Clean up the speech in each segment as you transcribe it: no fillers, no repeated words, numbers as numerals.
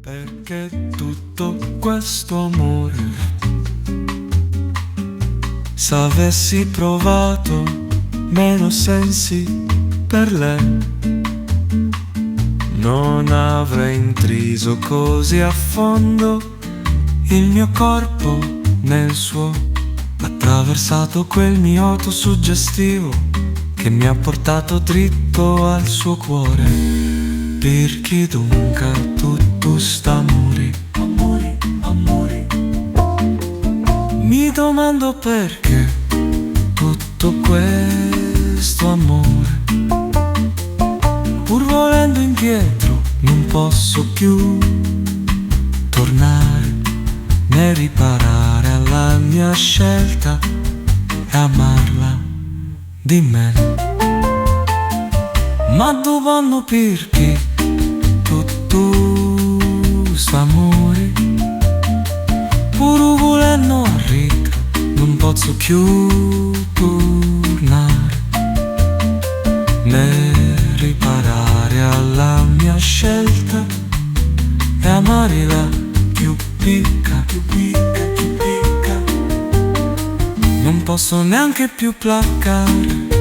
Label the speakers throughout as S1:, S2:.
S1: Perché tutto questo amore? Se avessi provato meno sensi per lei, non avrei intriso così a fondo il mio corpo nel suo, attraversato quel mioto suggestivo che mi ha portato dritto al suo cuore. Perché dunque tutto sta amore? Mi domando perché tutto questo amore. Pur volendo indietro non posso più tornare né riparare alla mia scelta e amarla di me. Ma domando perché tutto sto amore. Pur volendo arrivare non posso più tornare né riparare alla mia scelta e amarla più picca, più picca, più picca. Non posso neanche più placare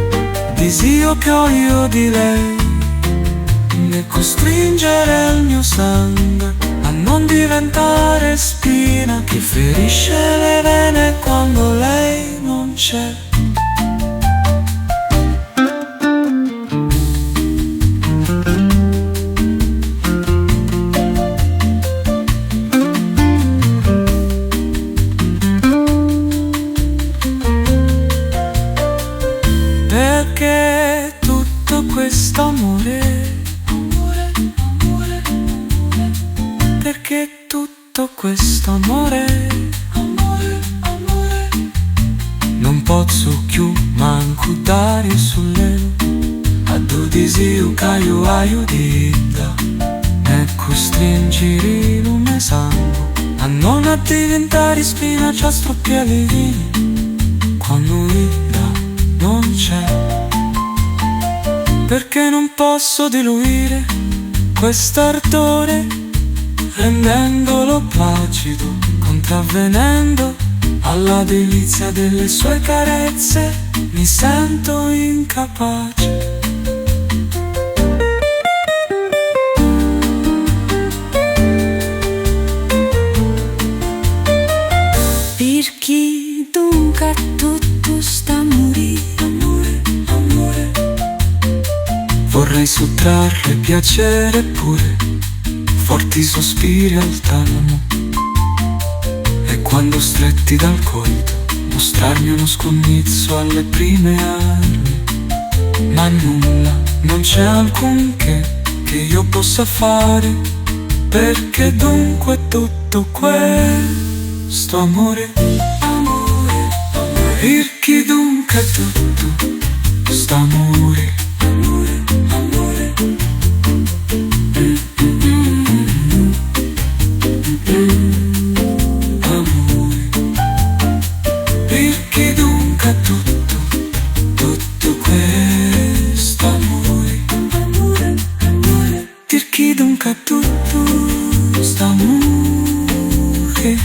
S1: desio che ho io di lei, né costringere il mio sangue a non diventare spina che ferisce le vene quando lei non c'è. Perché tutto questo amore? Perché tutto questo amore? Non posso più manco dare sulle a tu desio che io aiuta e costringere il mio sangue a non a diventare spina già stroppiare quando vita non c'è. Perché non posso diluire quest'ardore rendendolo placido, contravvenendo alla delizia delle sue carezze, mi sento incapace.
S2: Perché dunque tutto sta amore?
S1: Vorrei sottrarre piacere pure, forti sospiri al talamo, e quando stretti dal coito mostrarmi uno sconnizzo alle prime armi. Ma nulla, non c'è alcunché che io possa fare. Perché dunque tutto questo amore? Perché dunque tutto sto amore? Perché dunque tutto questo amore? Perché dunque tutto sto amore?